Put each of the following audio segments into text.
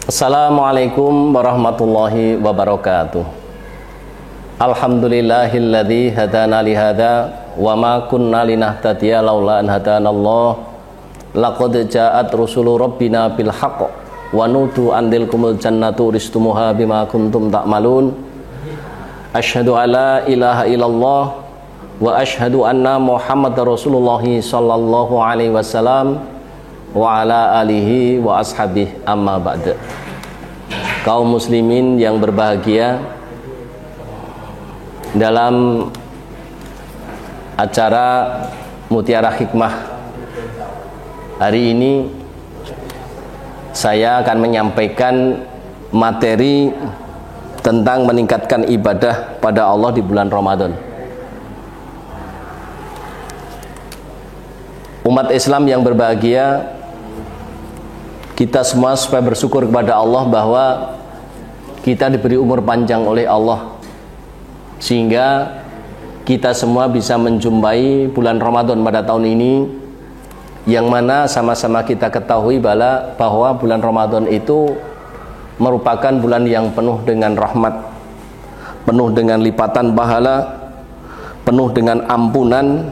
Assalamualaikum warahmatullahi wabarakatuh. Alhamdulillahilladzi hadana lihada wa ma kunna linahtadiya laula an hadanallah. Laqad ja'at rusulu rabbina bil haqq wa nudu andilkumul jannatu uristumuha bima kuntum ta'malun. Asyhadu alla ilaha illallah wa asyhadu anna Muhammadar Rasulullah sallallahu alaihi wasallam wa ala alihi wa ashabihi amma ba'da. Kaum muslimin yang berbahagia, dalam acara Mutiara Hikmah hari ini saya akan menyampaikan materi tentang meningkatkan ibadah pada Allah di bulan Ramadan. Umat Islam yang berbahagia, kita semua supaya bersyukur kepada Allah bahwa kita diberi umur panjang oleh Allah, sehingga kita semua bisa menjumpai bulan Ramadan pada tahun ini, yang mana sama-sama kita ketahui bahwa bulan Ramadan itu merupakan bulan yang penuh dengan rahmat, penuh dengan lipatan pahala, penuh dengan ampunan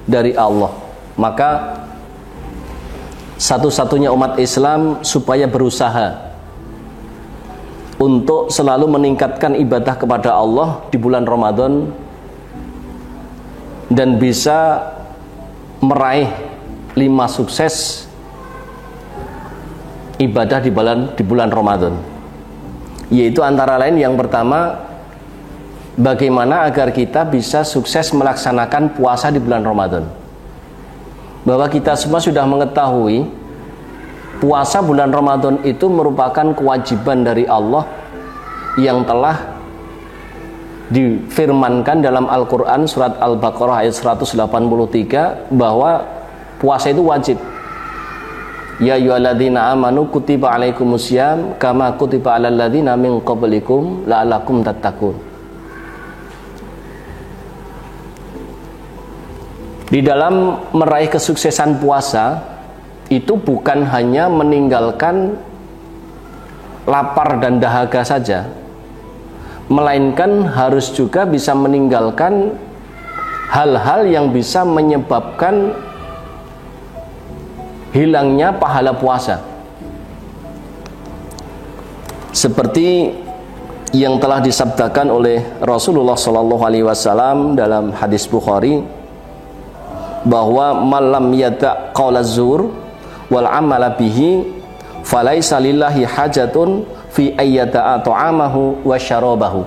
dari Allah. Maka satu-satunya umat Islam supaya berusaha untuk selalu meningkatkan ibadah kepada Allah di bulan Ramadan dan bisa meraih 5 sukses ibadah di bulan Ramadan, yaitu antara lain yang pertama, bagaimana agar kita bisa sukses melaksanakan puasa di bulan Ramadan. Bahwa kita semua sudah mengetahui puasa bulan Ramadan itu merupakan kewajiban dari Allah yang telah difirmankan dalam Al-Quran surat Al-Baqarah ayat 183 bahwa puasa itu wajib. Ya ayyuhalladzina amanu kutiba alaikumusiyam kama kutiba alal ladzina min qablikum la'allakum tattaqun. Di dalam meraih kesuksesan puasa itu bukan hanya meninggalkan lapar dan dahaga saja, melainkan harus juga bisa meninggalkan hal-hal yang bisa menyebabkan hilangnya pahala puasa, seperti yang telah disabdakan oleh Rasulullah SAW dalam hadis Bukhari, bahwa malam yada' qaula zur wal amala bihi falaisa lillahi hajatun fi ayyata'a ta'amahu wa syarabahu.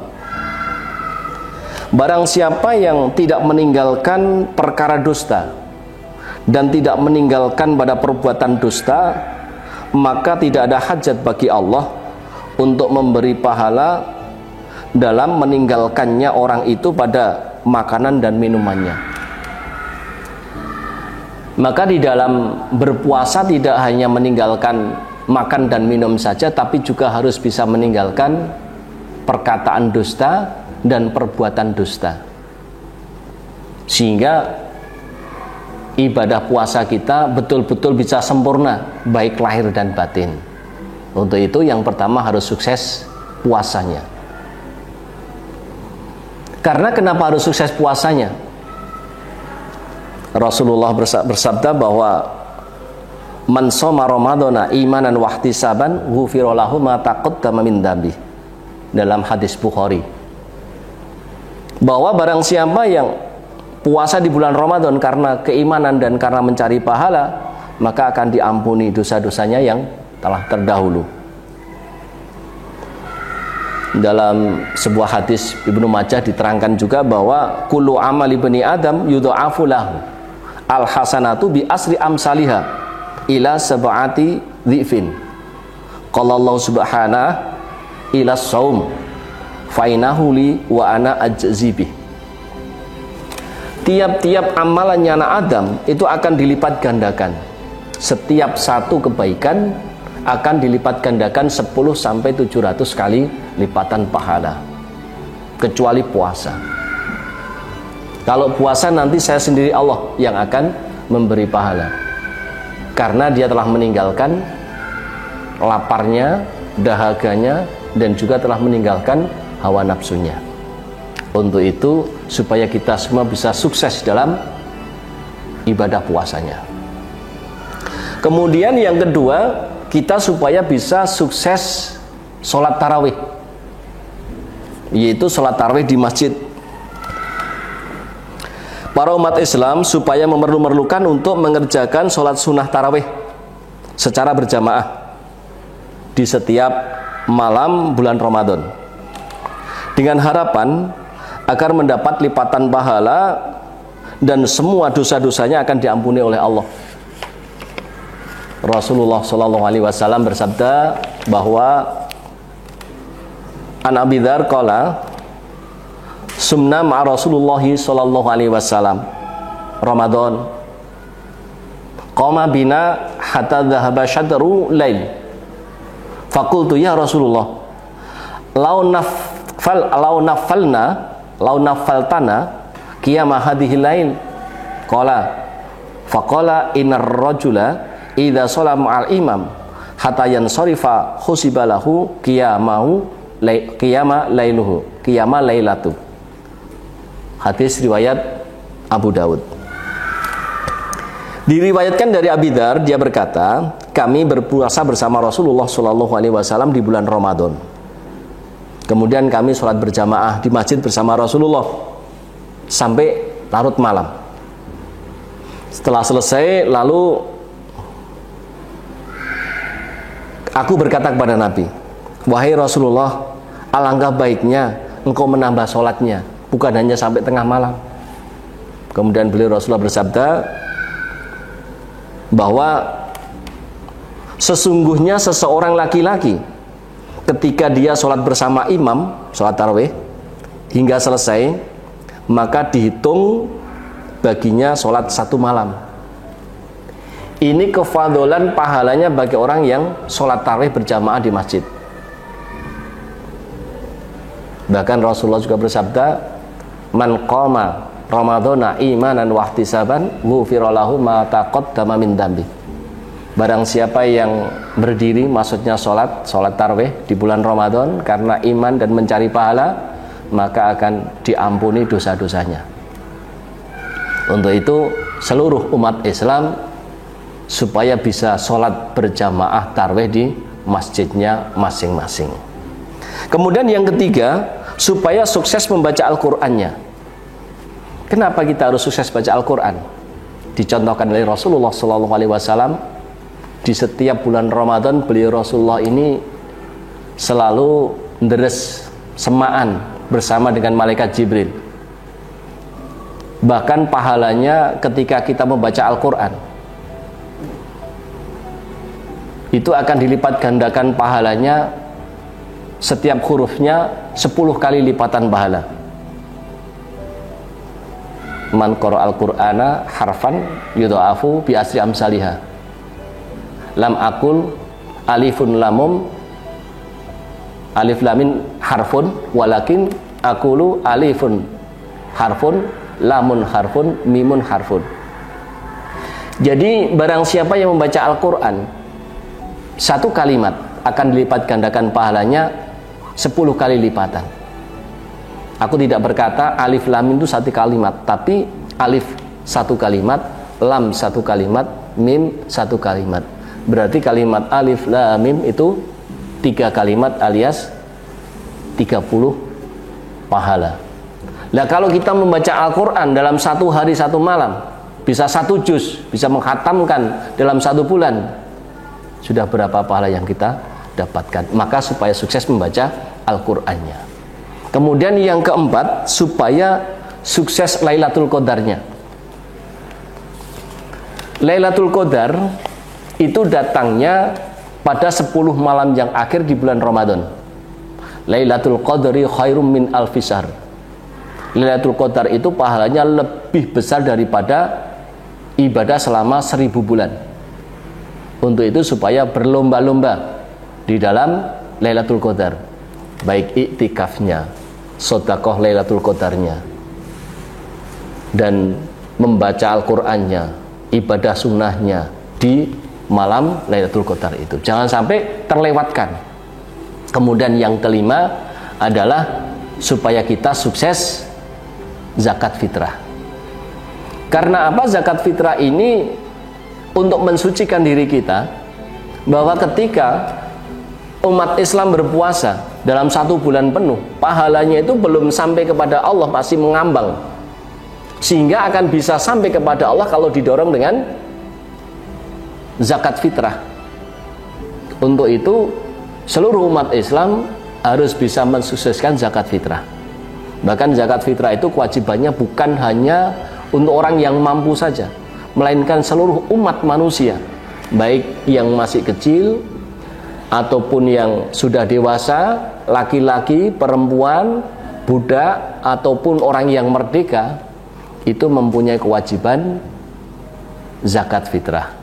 Barang siapa yang tidak meninggalkan perkara dusta dan tidak meninggalkan pada perbuatan dusta, maka tidak ada hajat bagi Allah untuk memberi pahala dalam meninggalkannya orang itu pada makanan dan minumannya. Maka di dalam berpuasa tidak hanya meninggalkan makan dan minum saja, tapi juga harus bisa meninggalkan perkataan dusta dan perbuatan dusta, sehingga ibadah puasa kita betul-betul bisa sempurna, baik lahir dan batin. Untuk itu yang pertama harus sukses puasanya. Karena kenapa harus sukses puasanya? Rasulullah bersabda bahwa man shoma ramadhana imanan wa ihtisaban ghufira lahu ma taqaddama min dzambi, dalam hadis Bukhari, bahwa barang siapa yang puasa di bulan Ramadan karena keimanan dan karena mencari pahala, maka akan diampuni dosa-dosanya yang telah terdahulu. Dalam sebuah hadis Ibnu Majah diterangkan juga bahwa kullu amali bani adam yudha'afu lahu al hasanatu bi asri amsalihha ila sab'ati dhifin. Qala Allah subhanahu ila shaum fa inahu li wa ana ajzi bih. Tiap-tiap amalannya anak Adam itu akan dilipat gandakan. Setiap satu kebaikan akan dilipat gandakan 10 sampai 700 kali lipatan pahala, kecuali puasa. Kalau puasa nanti saya sendiri Allah yang akan memberi pahala, karena dia telah meninggalkan laparnya, dahaganya, dan juga telah meninggalkan hawa nafsunya. Untuk itu supaya kita semua bisa sukses dalam ibadah puasanya. Kemudian yang kedua, kita supaya bisa sukses sholat tarawih, yaitu sholat tarawih di masjid. Para umat Islam supaya memerlukan untuk mengerjakan sholat sunnah tarawih secara berjamaah di setiap malam bulan Ramadan, dengan harapan agar mendapat lipatan pahala dan semua dosa-dosanya akan diampuni oleh Allah. Rasulullah SAW bersabda bahwa An Abi Dzar qala sumna ma'a Rasulullah SAW Ramadan qama bina hatta dhahaba syadru lail faqultu ya Rasulullah law nafaltana qiyama hadhihi lail qala faqala innar rajula idza shalla ma'al imam hatta yansarifa khusibalahu qiyama lailatu. Hadis riwayat Abu Daud. Diriwayatkan dari Abi Dzar, dia berkata, kami berpuasa bersama Rasulullah SAW di bulan Ramadan. Kemudian kami sholat berjamaah di masjid bersama Rasulullah sampai larut malam. Setelah selesai, lalu aku berkata kepada Nabi, wahai Rasulullah, alangkah baiknya engkau menambah sholatnya, bukan hanya sampai tengah malam. Kemudian beliau Rasulullah bersabda bahwa sesungguhnya seseorang laki-laki ketika dia sholat bersama imam, sholat tarawih hingga selesai, maka dihitung baginya sholat satu malam. Ini kefadolan pahalanya bagi orang yang sholat tarawih berjamaah di masjid. Bahkan Rasulullah juga bersabda, man qama ramadhana imanan wa ihtisaban ghufira lahu ma taqaddama min dzambi. Barang siapa yang berdiri, maksudnya sholat tarawih di bulan Ramadan karena iman dan mencari pahala, maka akan diampuni dosa-dosanya. Untuk itu seluruh umat Islam supaya bisa sholat berjamaah tarawih di masjidnya masing-masing. Kemudian yang ketiga, supaya sukses membaca Al-Qur'annya. Kenapa kita harus sukses baca Al-Qur'an? Dicontohkan oleh Rasulullah SAW di setiap bulan Ramadan, beliau Rasulullah ini selalu deres semaan bersama dengan malaikat Jibril. Bahkan pahalanya ketika kita membaca Al-Qur'an itu akan dilipat gandakan pahalanya, setiap hurufnya 10 kali lipatan pahala. Man qara'al Qur'ana harfan yudha'afu bi asri amsalihah. Lam akul alifun lamum alif lamin harfun walakin akulu alifun harfun lamun harfun mimun harfun. Jadi barang siapa yang membaca Al-Qur'an, satu kalimat akan dilipat gandakan pahalanya 10 kali lipatan. Aku tidak berkata alif lam itu satu kalimat, tapi alif satu kalimat, lam satu kalimat, mim satu kalimat. Berarti kalimat alif lam mim itu 3 kalimat alias 30 pahala. Nah, kalau kita membaca Al-Qur'an dalam satu hari satu malam, bisa 1 juz, bisa menghatamkan dalam 1 bulan, sudah berapa pahala yang kita dapatkan. Maka supaya sukses membaca Al-Qur'annya. Kemudian yang keempat, supaya sukses Lailatul Qadarnya. Lailatul Qadar itu datangnya pada 10 malam yang akhir di bulan Ramadan. Lailatul Qadri khairum min alfi syahr. Lailatul Qadar itu pahalanya lebih besar daripada ibadah selama 1000 bulan. Untuk itu supaya berlomba-lomba di dalam Lailatul Qadar, baik iktikafnya, sedekah Lailatul Qadarnya, dan membaca Al-Qur'annya, ibadah sunnahnya di malam Lailatul Qadar itu. Jangan sampai terlewatkan. Kemudian yang kelima adalah supaya kita sukses zakat fitrah. Karena apa? Zakat fitrah ini untuk mensucikan diri kita, bahwa ketika umat Islam berpuasa dalam 1 bulan penuh, pahalanya itu belum sampai kepada Allah, masih mengambang, sehingga akan bisa sampai kepada Allah kalau didorong dengan zakat fitrah. Untuk itu seluruh umat Islam harus bisa mensukseskan zakat fitrah. Bahkan zakat fitrah itu kewajibannya bukan hanya untuk orang yang mampu saja, melainkan seluruh umat manusia, baik yang masih kecil ataupun yang sudah dewasa, laki-laki, perempuan, budak, ataupun orang yang merdeka, itu mempunyai kewajiban zakat fitrah.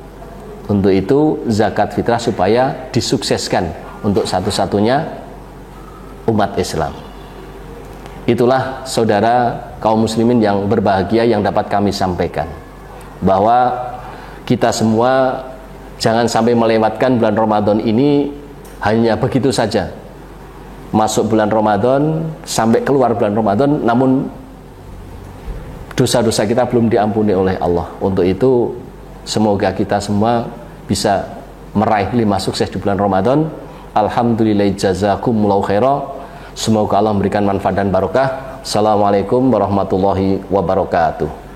Untuk itu zakat fitrah supaya disukseskan untuk satu-satunya umat Islam. Itulah saudara kaum muslimin yang berbahagia yang dapat kami sampaikan, bahwa kita semua jangan sampai melewatkan bulan Ramadan ini hanya begitu saja. Masuk bulan Ramadan sampai keluar bulan Ramadan, namun dosa-dosa kita belum diampuni oleh Allah. Untuk itu semoga kita semua bisa meraih 5 sukses di bulan Ramadan. Alhamdulillah, jazakumullahu khairah. Semoga Allah memberikan manfaat dan barokah. Assalamualaikum warahmatullahi wabarakatuh.